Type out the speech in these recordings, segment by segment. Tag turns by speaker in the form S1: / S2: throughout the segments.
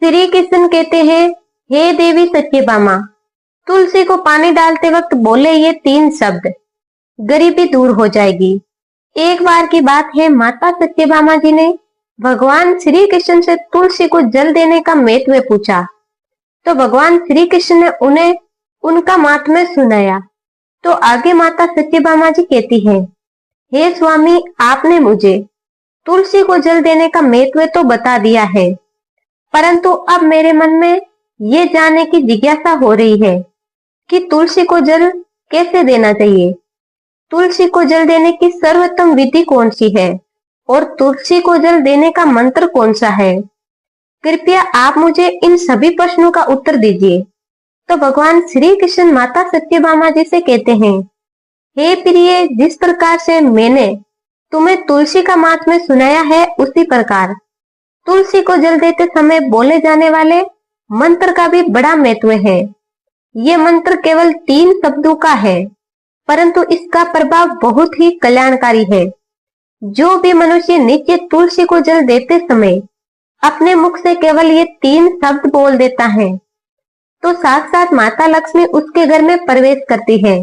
S1: श्री कृष्ण कहते हैं, हे देवी सत्यभामा, तुलसी को पानी डालते वक्त बोले ये 3 शब्द, गरीबी दूर हो जाएगी। एक बार की बात है, माता सत्यभामा जी ने भगवान श्री कृष्ण से तुलसी को जल देने का महत्व पूछा। तो भगवान श्री कृष्ण ने उन्हें उनका महात्म्य सुनाया। तो आगे माता सत्यभामा जी कहती हैं, हे स्वामी, आपने मुझे तुलसी को जल देने का महत्व तो बता दिया है, परंतु अब मेरे मन में ये जानने की जिज्ञासा हो रही है कि तुलसी को जल कैसे देना चाहिए। तुलसी को जल देने की सर्वोत्तम विधि कौन सी है और तुलसी को जल देने का मंत्र कौन सा है? कृपया आप मुझे इन सभी प्रश्नों का उत्तर दीजिए। तो भगवान श्री कृष्ण माता सत्यभामा जी से कहते हैं, हे प्रिय, जिस प्रकार से मैंने तुम्हें तुलसी का महात्म्य सुनाया है, उसी प्रकार तुलसी को जल देते समय बोले जाने वाले मंत्र का भी बड़ा महत्व है। ये मंत्र केवल 3 शब्दों का है, परंतु इसका प्रभाव बहुत ही कल्याणकारी है। जो भी मनुष्य नित्य तुलसी को जल देते समय अपने मुख से केवल ये 3 शब्द बोल देता है, तो साक्षात माता लक्ष्मी उसके घर में प्रवेश करती है।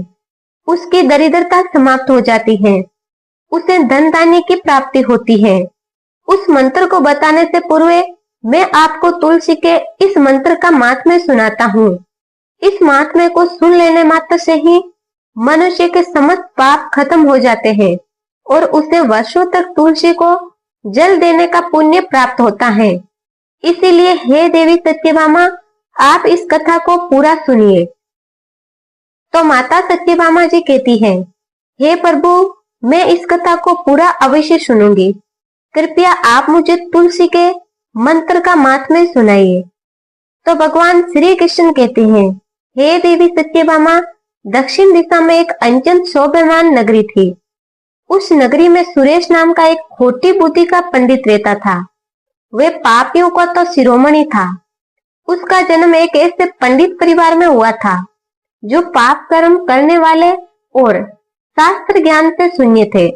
S1: उसकी दरिद्रता समाप्त हो जाती है, उसे धन धान्य की प्राप्ति होती है। उस मंत्र को बताने से पूर्व मैं आपको तुलसी के इस मंत्र का महात्म्य सुनाता हूँ। इस महात्म्य को सुन लेने मात्र से ही मनुष्य के समस्त पाप खत्म हो जाते हैं और उसे वर्षों तक तुलसी को जल देने का पुण्य प्राप्त होता है। इसीलिए हे देवी सत्यभामा, आप इस कथा को पूरा सुनिए। तो माता सत्यभामा जी कहती है, हे प्रभु, मैं इस कथा को पूरा अवश्य सुनूंगी। कृपया आप मुझे तुलसी के मंत्र का महात्म्य सुनाइए। तो भगवान श्री कृष्ण कहते हैं, हे देवी सत्यभामा, दक्षिण दिशा में एक अत्यंत शोभामान नगरी थी। उस नगरी में सुरेश नाम का एक खोटी बुद्धि का पंडित रहता था। वे पापियों का तो शिरोमणि था। उसका जन्म एक ऐसे पंडित परिवार में हुआ था जो पाप कर्म करने वाले और शास्त्र ज्ञान से शून्य थे।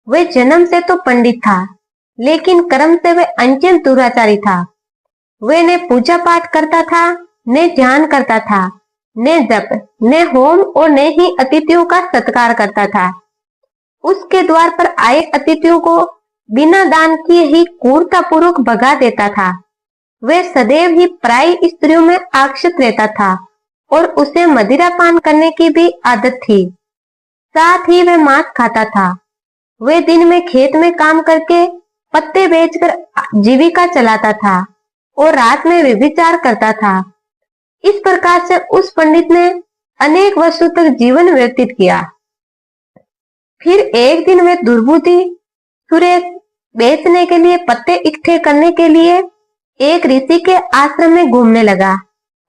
S1: वे जन्म से तो पंडित था, लेकिन कर्म से वे अत्यंत दुराचारी था। वे न पूजा पाठ करता था, न ध्यान करता था, न जप, न होम और न ही अतिथियों का सत्कार करता था। उसके द्वार पर आए अतिथियों को बिना दान किए ही क्रूरता पूर्वक भगा देता था। वे सदैव ही पराई स्त्रियों में आकर्षित रहता था और उसे मदिरा पान करने की भी आदत थी। साथ ही वह मांस खाता था। वे दिन में खेत में काम करके पत्ते बेचकर जीविका चलाता था और रात में व्यभिचार करता था। इस प्रकार से उस पंडित ने अनेक वर्षों तक जीवन व्यतीत किया। फिर एक दिन वे दुर्बुद्धि सुरेश बेचने के लिए पत्ते इकट्ठे करने के लिए एक ऋषि के आश्रम में घूमने लगा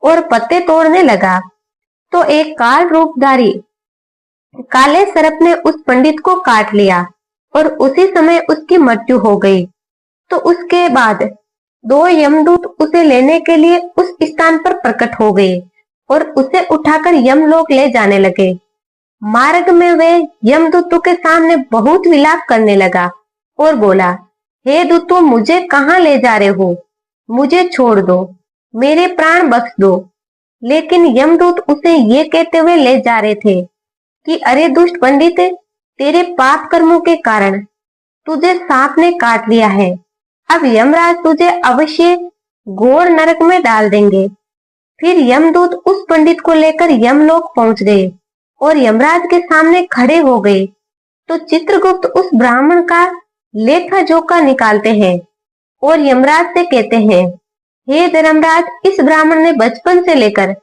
S1: और पत्ते तोड़ने लगा। तो एक काल रूपधारी काले सर्प ने उस पंडित को काट लिया और उसी समय उसकी मृत्यु हो गई। तो उसके बाद 2 यमदूत उसे लेने के लिए उस स्थान पर प्रकट हो गए और उसे उठाकर यमलोक ले जाने लगे। मार्ग में वे यमदूतों के सामने बहुत विलाप करने लगा और बोला, हे दूतों, मुझे कहाँ ले जा रहे हो? मुझे छोड़ दो, मेरे प्राण बख्श दो। लेकिन यमदूत उसे ये कहते हुए ले जा रहे थे कि अरे दुष्ट पंडित, तेरे पाप कर्मों के कारण तुझे सांप ने काट लिया है। अब यमराज तुझे अवश्य घोर नरक में डाल देंगे। फिर यमदूत उस पंडित को लेकर यमलोक पहुंच गए और यमराज के सामने खड़े हो गए। तो चित्रगुप्त उस ब्राह्मण का लेखा जोखा निकालते हैं और यमराज से कहते हैं, हे धर्मराज, इस ब्राह्मण ने बचपन से लेकर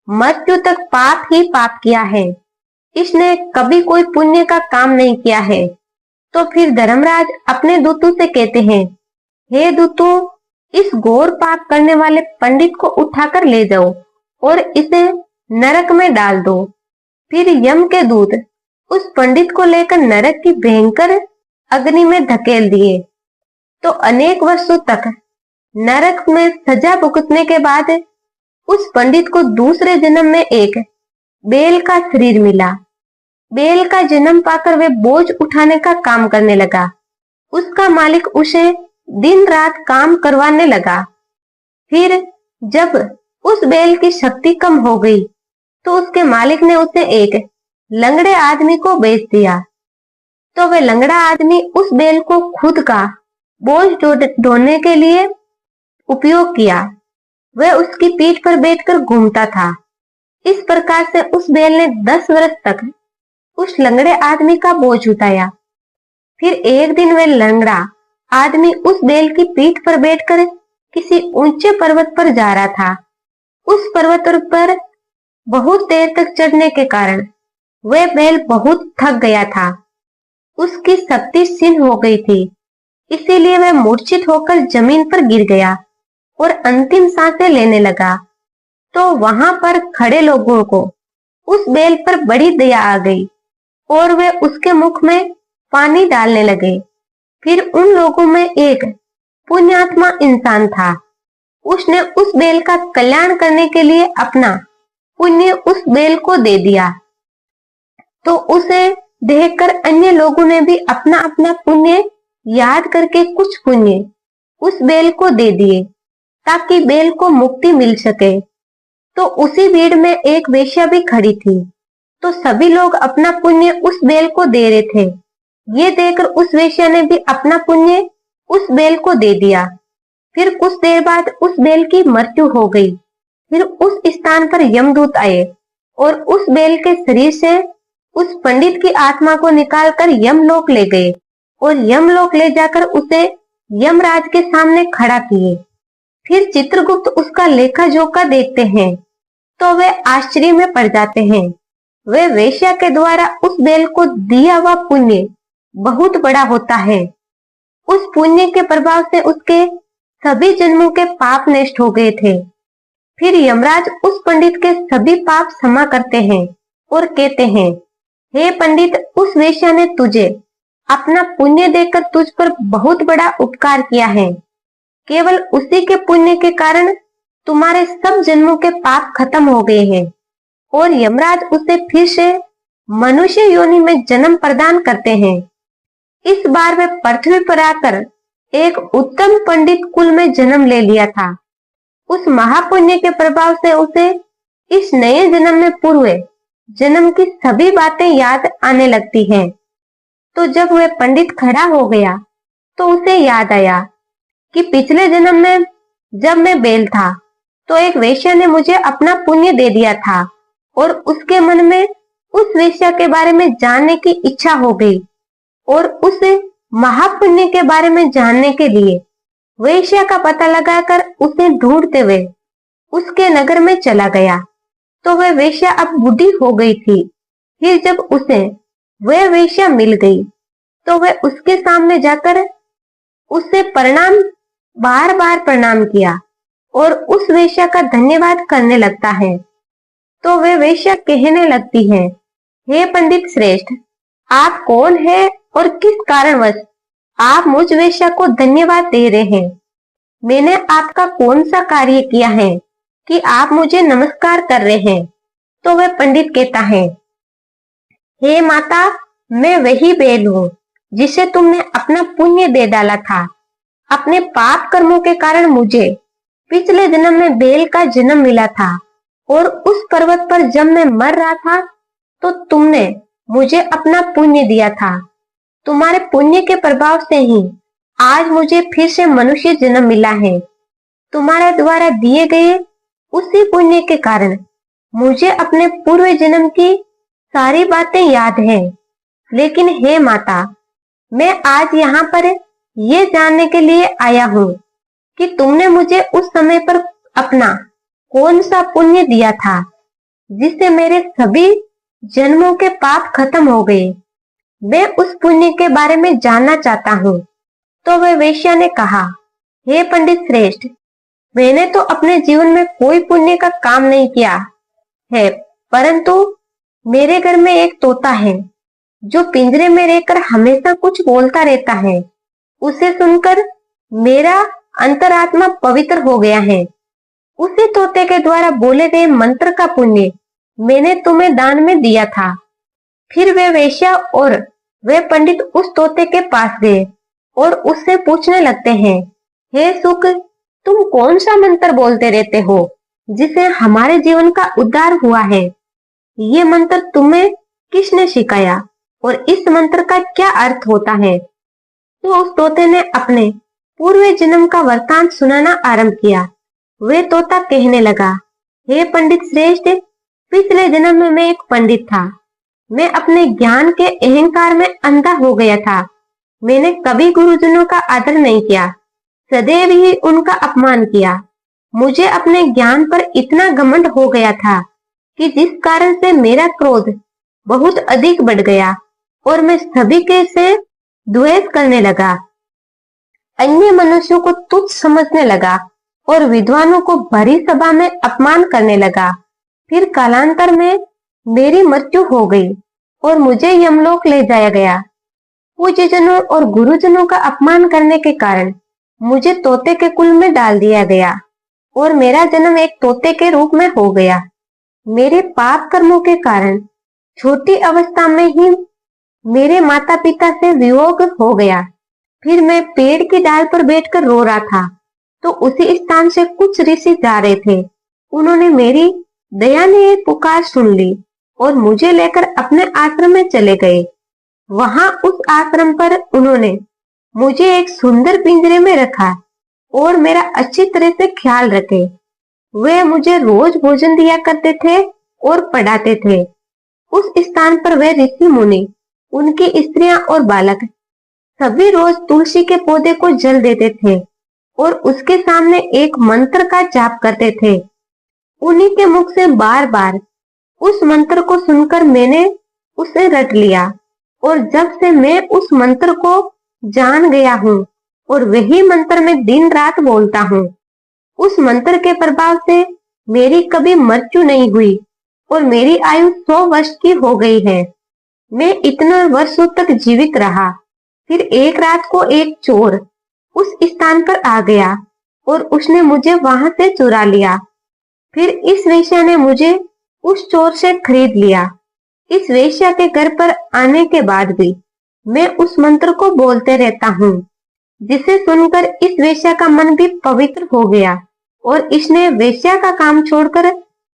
S1: मृत्यु तक पाप ही पाप किया है। इसने कभी कोई पुण्य का काम नहीं किया है। तो फिर धर्मराज अपने दूतों से कहते हैं, हे दूतों, इस घोर पाप करने वाले पंडित को उठाकर ले जाओ और इसे नरक में डाल दो। फिर यम के दूत उस पंडित को लेकर नरक की भयंकर अग्नि में धकेल दिए। तो अनेक वर्षों तक नरक में सजा भुगतने के बाद उस पंडित को दूसरे जन्म में एक बैल का शरीर मिला। बैल का जन्म पाकर वे बोझ उठाने का काम करने लगा। उसका मालिक उसे दिन रात काम करवाने लगा। फिर जब उस बैल की शक्ति कम हो गई तो उसके मालिक ने उसे एक लंगड़े आदमी को बेच दिया। तो वह लंगड़ा आदमी उस बैल को खुद का बोझ ढोने के लिए उपयोग किया। वह उसकी पीठ पर बैठकर घूमता था। इस प्रकार से उस बैल ने 10 वर्ष तक उस लंगड़े आदमी का बोझ उठाया। फिर एक दिन वह लंगड़ा आदमी उस बैल की पीठ पर बैठकर किसी ऊंचे पर्वत पर जा रहा था। उस पर्वत पर बहुत देर तक चढ़ने के कारण वह बैल बहुत थक गया था। उसकी शक्ति क्षीण हो गई थी, इसीलिए वह मूर्छित होकर जमीन पर गिर गया और अंतिम सांसें लेने लगा। तो वहां पर खड़े लोगों को उस बैल पर बड़ी दया आ गई और वे उसके मुख में पानी डालने लगे। फिर उन लोगों में एक पुण्यात्मा इंसान था। उसने उस बैल का कल्याण करने के लिए अपना पुण्य उस बैल को दे दिया। तो उसे देखकर अन्य लोगों ने भी अपना अपना पुण्य याद करके कुछ पुण्य उस बैल को दे दिए ताकि बैल को मुक्ति मिल सके। तो उसी भीड़ में एक वेश्या भी खड़ी थी। तो सभी लोग अपना पुण्य उस बैल को दे रहे थे। ये देखकर उस वेश्या ने भी अपना पुण्य उस बैल को दे दिया। फिर कुछ देर बाद उस बैल की मृत्यु हो गई। फिर उस स्थान पर यमदूत आए और उस बैल के शरीर से उस पंडित की आत्मा को निकालकर यमलोक ले गए और यमलोक ले जाकर उसे यमराज के सामने खड़ा किए। फिर चित्रगुप्त उसका लेखा जोखा देखते हैं तो वे आश्चर्य में पड़ जाते हैं। वे वेश्या के द्वारा उस बैल को दिया हुआ पुण्य बहुत बड़ा होता है। उस पुण्य के प्रभाव से उसके सभी जन्मों के पाप नष्ट हो गए थे। फिर यमराज उस पंडित के सभी पाप क्षमा करते हैं और कहते हैं, हे पंडित, उस वेश्या ने तुझे अपना पुण्य देकर तुझ पर बहुत बड़ा उपकार किया है। केवल उसी के पुण्य के कारण तुम्हारे सब जन्मों के पाप खत्म हो गए हैं। और यमराज उसे फिर से मनुष्य योनि में जन्म प्रदान करते हैं। इस बार वे पृथ्वी पर आकर एक उत्तम पंडित कुल में जन्म ले लिया था। उस महापुण्य के प्रभाव से उसे इस नए जन्म में पूर्व जन्म की सभी बातें याद आने लगती हैं। तो जब वह पंडित खड़ा हो गया तो उसे याद आया कि पिछले जन्म में जब मैं बैल था तो एक वेश्या ने मुझे अपना पुण्य दे दिया था और उसके मन में उस वेश्या के बारे में जानने की इच्छा हो गई और उस महापुण्य के बारे में जानने के लिए वेश्या का पता लगाकर उसे ढूंढते हुए उसके नगर में चला गया। तो वह वेश्या अब बूढ़ी हो गई थी। फिर जब उसे वह वेश्या मिल गई तो वह उसके सामने जाकर उससे बार बार प्रणाम किया और उस वेश्या का धन्यवाद करने लगता है। तो वह वेश्या कहने लगती है, हे पंडित श्रेष्ठ, आप कौन है और किस कारणवश आप मुझ वेश्या को धन्यवाद दे रहे हैं? मैंने आपका कौन सा कार्य किया है कि आप मुझे नमस्कार कर रहे हैं? तो वह पंडित कहता है, हे माता, मैं वही बैल हूँ जिसे तुमने अपना पुण्य दे डाला था। अपने पाप कर्मों के कारण मुझे पिछले जन्म में बैल का जन्म मिला था और उस पर्वत पर जब मैं मर रहा था तो तुमने मुझे अपना पुण्य दिया था। तुम्हारे पुण्य के प्रभाव से ही आज मुझे फिर से मनुष्य जन्म मिला है। तुम्हारे द्वारा दिए गए उसी पुण्य के कारण मुझे अपने पूर्व जन्म की सारी बातें याद हैं। लेकिन हे माता, मैं आज यहाँ पर ये जानने के लिए आया हूँ कि तुमने मुझे उस समय पर अपना कौन सा पुण्य दिया था जिससे मेरे सभी जन्मों के पाप खत्म हो गए। मैं उस पुण्य के बारे में जानना चाहता हूँ। तो वह वेश्या ने कहा, हे पंडित श्रेष्ठ, मैंने तो अपने जीवन में कोई पुण्य का काम नहीं किया है, परंतु मेरे घर में एक तोता है जो पिंजरे में रहकर हमेशा कुछ बोलता रहता है। उसे सुनकर मेरा अंतरात्मा पवित्र हो गया है। उसी तोते के द्वारा बोले गए मंत्र का पुण्य मैंने तुम्हें दान में दिया था। फिर वे वेश्या और वे पंडित उस तोते के पास गए और उससे पूछने लगते हैं, हे सुख, तुम कौन सा मंत्र बोलते रहते हो जिसे हमारे जीवन का उद्धार हुआ है? ये मंत्र तुम्हें किसने सिखाया और इस मंत्र का क्या अर्थ होता है? तो उस तोते ने अपने पूर्व जन्म का वृतांत सुनाना आरंभ किया। वे तोता कहने लगा, हे पंडित श्रेष्ठ, पिछले जन्म में मैं एक पंडित था। मैं अपने ज्ञान के अहंकार में अंधा हो गया था। मैंने कभी गुरुजनों का आदर नहीं किया, सदैव ही उनका अपमान किया। मुझे अपने ज्ञान पर इतना घमंड हो गया था कि जिस कारण से मेरा क्रोध बहुत अधिक बढ़ गया और मैं सभी के से द्वेष करने लगा। अन्य मनुष्यों को तुच्छ समझने लगा और विद्वानों को भरी सभा में अपमान करने लगा। फिर कालांतर में मेरी मृत्यु हो गई और मुझे यमलोक ले जाया गया। पूज्यजनों और गुरुजनों का अपमान करने के कारण मुझे तोते के कुल में डाल दिया गया और मेरा जन्म एक तोते के रूप में हो गया। मेरे पाप कर्मों के कारण छोटी अवस्था में ही मेरे माता पिता से वियोग हो गया। फिर मैं पेड़ की डाल पर बैठकर रो रहा था, तो उसी स्थान से कुछ ऋषि जा रहे थे। उन्होंने मेरी दयनीय पुकार सुन ली और मुझे लेकर अपने आश्रम में चले गए। वहां उस आश्रम पर उन्होंने मुझे एक सुंदर पिंजरे में रखा और मेरा अच्छी तरह से ख्याल रखे। वे मुझे रोज भोजन दिया करते थे और पढ़ाते थे। उस स्थान पर वे ऋषि मुनि, उनकी स्त्रियां और बालक सभी रोज तुलसी के पौधे को जल देते थे और उसके सामने एक मंत्र का जाप करते थे। उन्हीं के मुख से बार बार उस मंत्र को सुनकर मैंने उसे रट लिया और जब से मैं उस मंत्र को जान गया हूँ और वही मंत्र में दिन रात बोलता हूँ। उस मंत्र के प्रभाव से मेरी कभी मृत्यु नहीं हुई और मेरी आयु 100 वर्ष की हो गई है। मैं इतने वर्षों तक जीवित रहा। फिर एक रात को एक चोर उस स्थान पर आ गया और उसने मुझे वहां से चुरा लिया। फिर इस वेश्या ने मुझे उस चोर से खरीद लिया। इस वेश्या के घर पर आने के बाद भी मैं उस मंत्र को बोलते रहता हूँ, जिसे सुनकर इस वेश्या का मन भी पवित्र हो गया और इसने वेश्या का काम छोड़कर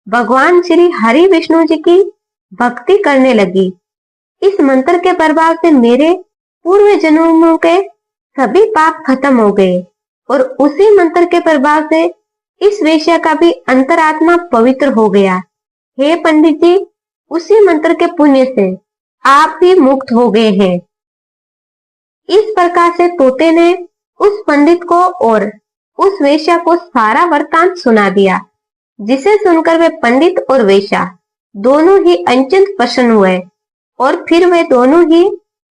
S1: भगवान श्री हरि विष्णु जी की भक्ति करने लगी। इस मंत्र के प्रभाव से मेरे पूर्व जन्मों के सभी पाप खत्म हो गए और उसी मंत्र के प्रभाव से इस वेश्या का भी अंतरात्मा पवित्र हो गया। हे पंडित जी, उसी मंत्र के पुण्य से आप भी मुक्त हो गए हैं। इस प्रकार से तोते ने उस पंडित को और उस वेश्या को सारा वृतांत सुना दिया, जिसे सुनकर वे पंडित और वेश्या दोनों ही अत्यंत प्रसन्न हुए और फिर वे दोनों ही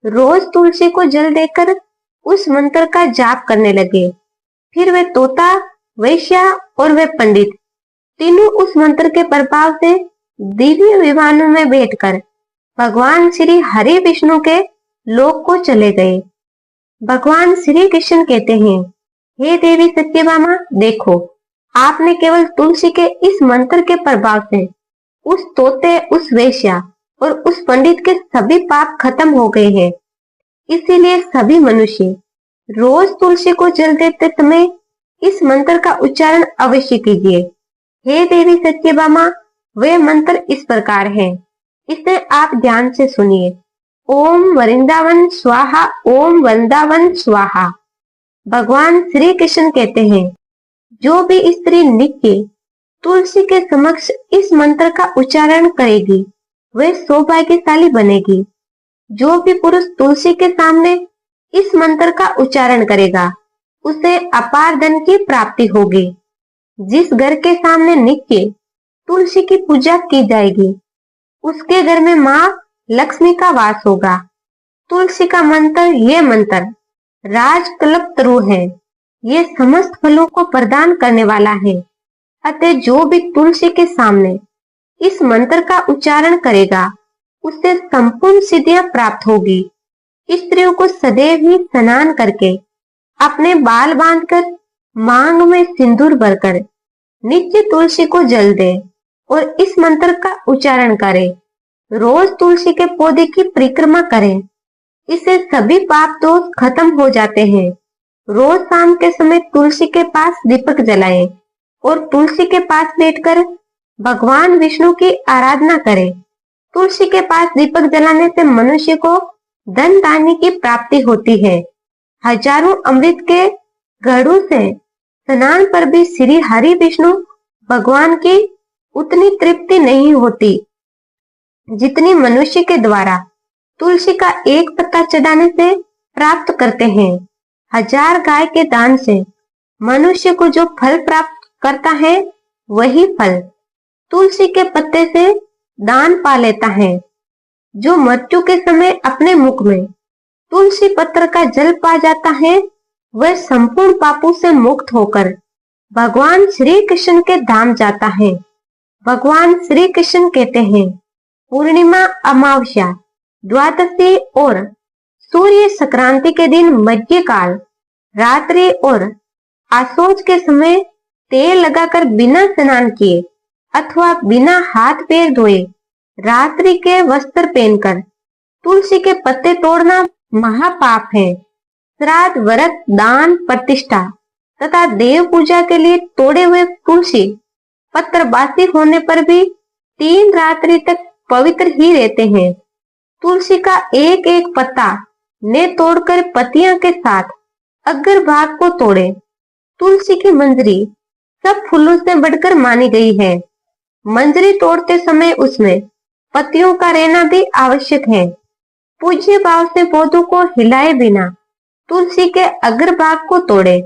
S1: रोज तुलसी को जल देकर उस मंत्र का जाप करने लगे। फिर वे तोता, वेश्या और वे पंडित तीनों उस मंत्र के प्रभाव से दिव्य विमानों में बैठकर भगवान श्री हरि विष्णु के लोक को चले गए। भगवान श्री कृष्ण कहते हैं, हे देवी सत्यभामा, देखो, आपने केवल तुलसी के इस मंत्र के प्रभाव से उस तोते, उस वेश्या और उस पंडित के सभी पाप खत्म हो गए हैं। इसीलिए सभी मनुष्य रोज तुलसी को जल देते समय इस मंत्र का उच्चारण अवश्य कीजिए। हे देवी सत्यभामा, वे मंत्र इस प्रकार है, इसे आप ध्यान से सुनिए। ओम वृंदावन स्वाहा, ओम वृंदावन स्वाहा। भगवान श्री कृष्ण कहते हैं, जो भी स्त्री नित्य तुलसी के समक्ष इस मंत्र का उच्चारण करेगी वह सौभाग्यशाली बनेगी। जो भी पुरुष तुलसी के सामने इस मंत्र का उच्चारण करेगा उसे अपार धन की प्राप्ति होगी। जिस घर के सामने नित्य तुलसी की पूजा की जाएगी उसके घर में माँ लक्ष्मी का वास होगा। तुलसी का मंत्र, ये मंत्र राजकल्पतरु है। ये समस्त फलों को प्रदान करने वाला है। अतः जो भी तुलसी के सामने इस मंत्र का उच्चारण करेगा उससे संपूर्ण सिद्धियां प्राप्त होगी। स्त्रियों को सदैव ही स्नान करके, अपने बाल बांधकर, मांग में सिंदूर भरकर नित्य तुलसी को जल दे और इस मंत्र का उच्चारण करे। रोज तुलसी के पौधे की परिक्रमा करें। इससे सभी पाप दोष खत्म हो जाते हैं। रोज शाम के समय तुलसी के पास दीपक जलाएं और तुलसी के पास बैठकर भगवान विष्णु की आराधना करें। तुलसी के पास दीपक जलाने से मनुष्य को धन धान्य की प्राप्ति होती है। हजारों अमृत के घड़ों से स्नान पर भी श्री हरि विष्णु भगवान की उतनी तृप्ति नहीं होती जितनी मनुष्य के द्वारा तुलसी का एक पत्ता चढ़ाने से प्राप्त करते हैं। 1000 गाय के दान से मनुष्य को जो फल प्राप्त करता है वही फल तुलसी के पत्ते से दान पा लेता है। जो मृत्यु के समय अपने मुख में तुलसी पत्र का जल पा जाता है वह संपूर्ण पापों से मुक्त होकर भगवान श्री कृष्ण के धाम जाता है। भगवान श्री कृष्ण कहते हैं, पूर्णिमा, अमावस्या, द्वादशी और सूर्य संक्रांति के दिन मध्यकाल, रात्रि और आसोज के समय तेल लगाकर बिना स्नान किए अथवा बिना हाथ पैर धोए रात्रि के वस्त्र पहनकर तुलसी के पत्ते तोड़ना महापाप है। श्राद्ध, व्रत, दान, प्रतिष्ठा तथा देव पूजा के लिए तोड़े हुए तुलसी पत्र बासी होने पर भी 3 रात्रि तक पवित्र ही रहते हैं। तुलसी का एक एक पत्ता ने तोड़कर पत्तियां के साथ अग्र भाग को तोड़े। तुलसी की मंजरी सब फूलों से बढ़कर मानी गई है। मंजरी तोड़ते समय उसमें पत्तियों का रहना भी आवश्यक है। पूज्य भाव से पौधों को हिलाए बिना तुलसी के अग्र भाग को तोड़े,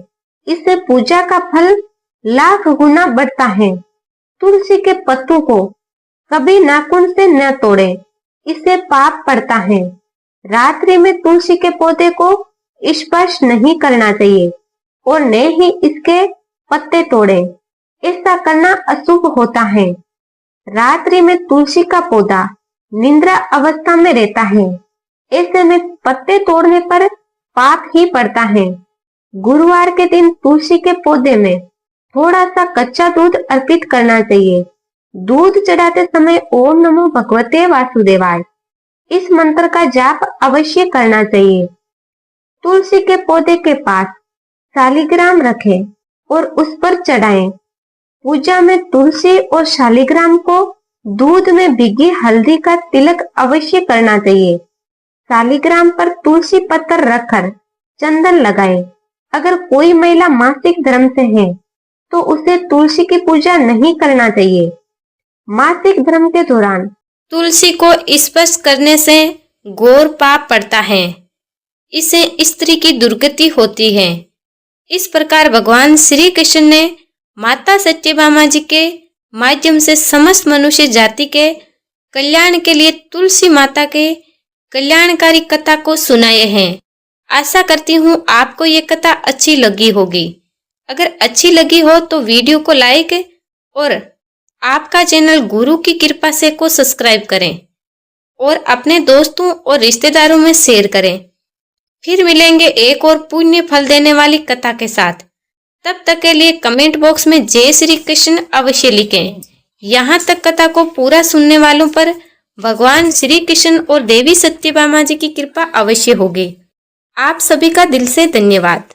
S1: इससे पूजा का फल लाख गुना बढ़ता है। तुलसी के पत्तों को कभी नाखून से न तोड़े, इससे पाप पड़ता है। रात्रि में तुलसी के पौधे को स्पर्श नहीं करना चाहिए और न ही इसके पत्ते तोड़े, ऐसा करना अशुभ होता है। रात्रि में तुलसी का पौधा निद्रा अवस्था में रहता है, ऐसे में पत्ते तोड़ने पर पाप ही पड़ता है। गुरुवार के दिन तुलसी के पौधे में थोड़ा सा कच्चा दूध अर्पित करना चाहिए। दूध चढ़ाते समय ओम नमो भगवते वासुदेवाय इस मंत्र का जाप अवश्य करना चाहिए। तुलसी के पौधे के पास शालिग्राम रखें और उस पर चढ़ाएं। पूजा में तुलसी और शालिग्राम को दूध में भिगी हल्दी का तिलक अवश्य करना चाहिए। शालिग्राम पर तुलसी पत्थर रखकर चंदन लगाएं। अगर कोई महिला मासिक धर्म से है तो उसे तुलसी की पूजा नहीं करना चाहिए। मासिक धर्म के दौरान
S2: तुलसी को स्पर्श करने से घोर पाप पड़ता है, इससे स्त्री की दुर्गति होती है। इस प्रकार भगवान श्री कृष्ण ने माता सत्यभामा जी के माध्यम से समस्त मनुष्य जाति के कल्याण के लिए तुलसी माता के कल्याणकारी कथा को सुनाए हैं। आशा करती हूँ आपको ये कथा अच्छी लगी होगी। अगर अच्छी लगी हो तो वीडियो को लाइक और आपका चैनल गुरु की कृपा से को सब्सक्राइब करें और अपने दोस्तों और रिश्तेदारों में शेयर करें। फिर मिलेंगे एक और पुण्य फल देने वाली कथा के साथ। तब तक के लिए कमेंट बॉक्स में जय श्री कृष्ण अवश्य लिखें। यहाँ तक कथा को पूरा सुनने वालों पर भगवान श्री कृष्ण और देवी सत्यभामा जी की कृपा अवश्य होगी। आप सभी का दिल से धन्यवाद।